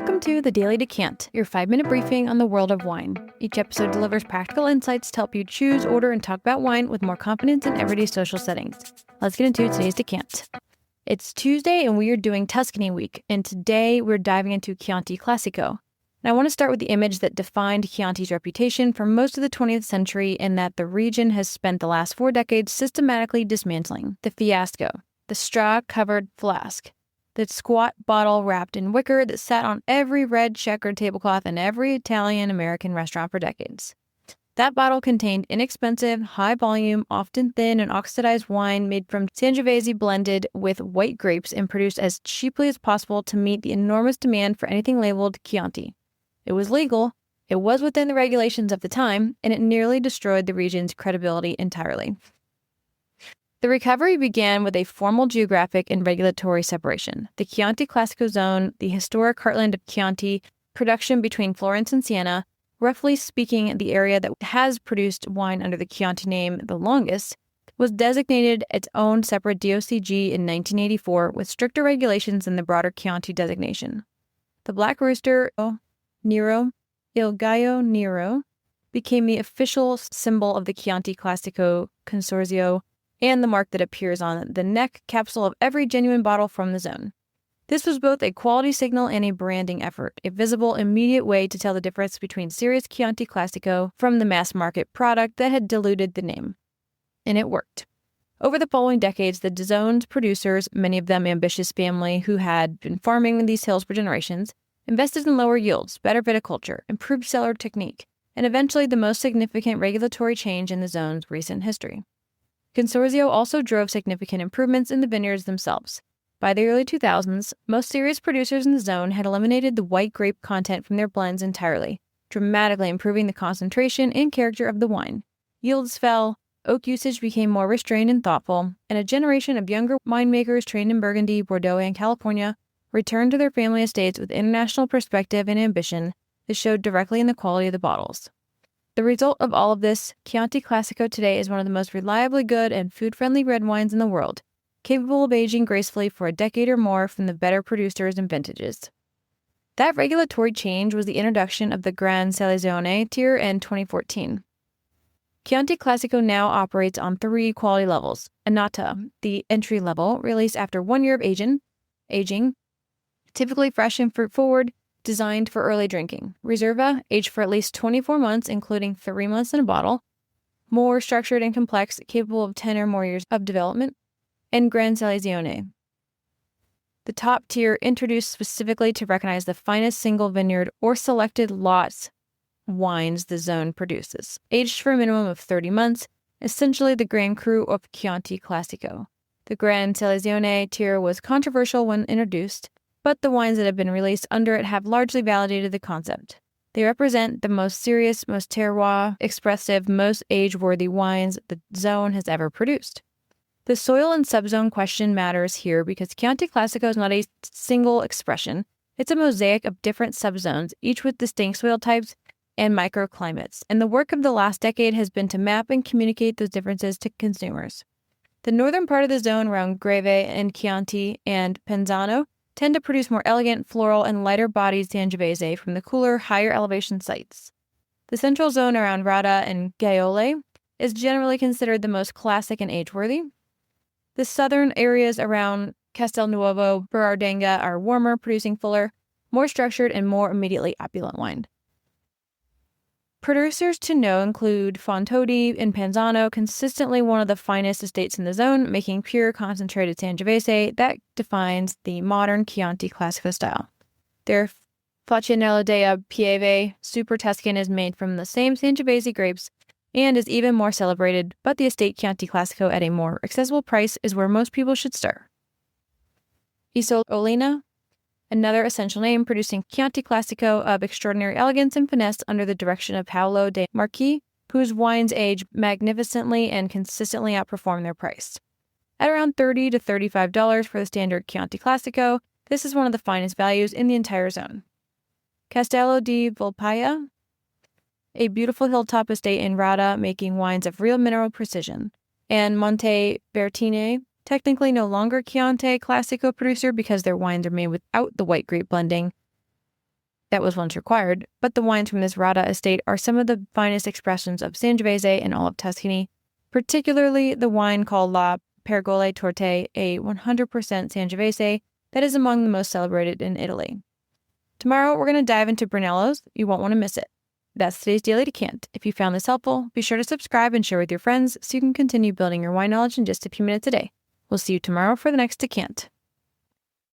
Welcome to The Daily Decant, your 5-minute briefing on the world of wine. Each episode delivers practical insights to help you choose, order, and talk about wine with more confidence in everyday social settings. Let's get into today's decant. It's Tuesday and we are doing Tuscany week, and today we're diving into Chianti Classico. And I want to start with the image that defined Chianti's reputation for most of the 20th century and that the region has spent the last 4 decades systematically dismantling: the fiasco, the straw-covered flask, the squat bottle wrapped in wicker that sat on every red checkered tablecloth in every Italian-American restaurant for decades. That bottle contained inexpensive, high-volume, often thin and oxidized wine made from Sangiovese blended with white grapes and produced as cheaply as possible to meet the enormous demand for anything labeled Chianti. It was legal, it was within the regulations of the time, and it nearly destroyed the region's credibility entirely. The recovery began with a formal geographic and regulatory separation. The Chianti Classico zone, the historic heartland of Chianti, production between Florence and Siena, roughly speaking the area that has produced wine under the Chianti name the longest, was designated its own separate DOCG in 1984 with stricter regulations than the broader Chianti designation. The Black Rooster, Nero, Il Gallo Nero, became the official symbol of the Chianti Classico Consorzio and the mark that appears on the neck capsule of every genuine bottle from the zone. This was both a quality signal and a branding effort, a visible, immediate way to tell the difference between serious Chianti Classico from the mass-market product that had diluted the name. And it worked. Over the following decades, the zone's producers, many of them ambitious family who had been farming these hills for generations, invested in lower yields, better viticulture, improved cellar technique, and eventually the most significant regulatory change in the zone's recent history. Consorzio also drove significant improvements in the vineyards themselves. By the early 2000s, most serious producers in the zone had eliminated the white grape content from their blends entirely, dramatically improving the concentration and character of the wine. Yields fell, oak usage became more restrained and thoughtful, and a generation of younger winemakers trained in Burgundy, Bordeaux, and California returned to their family estates with international perspective and ambition that showed directly in the quality of the bottles. The result of all of this, Chianti Classico today is one of the most reliably good and food-friendly red wines in the world, capable of aging gracefully for a decade or more from the better producers and vintages. That regulatory change was the introduction of the Gran Selezione tier in 2014. Chianti Classico now operates on 3 quality levels: Annata, the entry level, released after 1 year of aging, typically fresh and fruit-forward, designed for early drinking. Reserva, aged for at least 24 months, including 3 months in a bottle, more structured and complex, capable of 10 or more years of development. And Gran Selezione, the top tier introduced specifically to recognize the finest single vineyard or selected lots wines the zone produces, aged for a minimum of 30 months, essentially the Grand Cru of Chianti Classico. The Gran Selezione tier was controversial when introduced, but the wines that have been released under it have largely validated the concept. They represent the most serious, most terroir, expressive, most age-worthy wines the zone has ever produced. The soil and subzone question matters here because Chianti Classico is not a single expression. It's a mosaic of different subzones, each with distinct soil types and microclimates, and the work of the last decade has been to map and communicate those differences to consumers. The northern part of the zone around Greve and Chianti and Penzano tend to produce more elegant, floral, and lighter-bodied Sangiovese from the cooler, higher elevation sites. The central zone around Rada and Gaiole is generally considered the most classic and age-worthy. The southern areas around Castelnuovo, Berardenga are warmer, producing fuller, more structured, and more immediately opulent wine. Producers to know include Fontodi and Panzano, consistently one of the finest estates in the zone, making pure concentrated Sangiovese that defines the modern Chianti Classico style. Their Facinello della Pieve Super Tuscan is made from the same Sangiovese grapes and is even more celebrated, but the estate Chianti Classico at a more accessible price is where most people should start. Isolina, another essential name, producing Chianti Classico of extraordinary elegance and finesse under the direction of Paolo de Marchi, whose wines age magnificently and consistently outperform their price. At around $30 to $35 for the standard Chianti Classico, this is one of the finest values in the entire zone. Castello di Volpaia, a beautiful hilltop estate in Rada making wines of real mineral precision, and Monte Bertine, technically no longer Chianti Classico producer because their wines are made without the white grape blending, that was once required, but the wines from this Rada estate are some of the finest expressions of Sangiovese in all of Tuscany, particularly the wine called La Pergole Torte, a 100% Sangiovese that is among the most celebrated in Italy. Tomorrow, we're going to dive into Brunello's. You won't want to miss it. That's today's Daily Decant. If you found this helpful, be sure to subscribe and share with your friends so you can continue building your wine knowledge in just a few minutes a day. We'll see you tomorrow for the next Decant.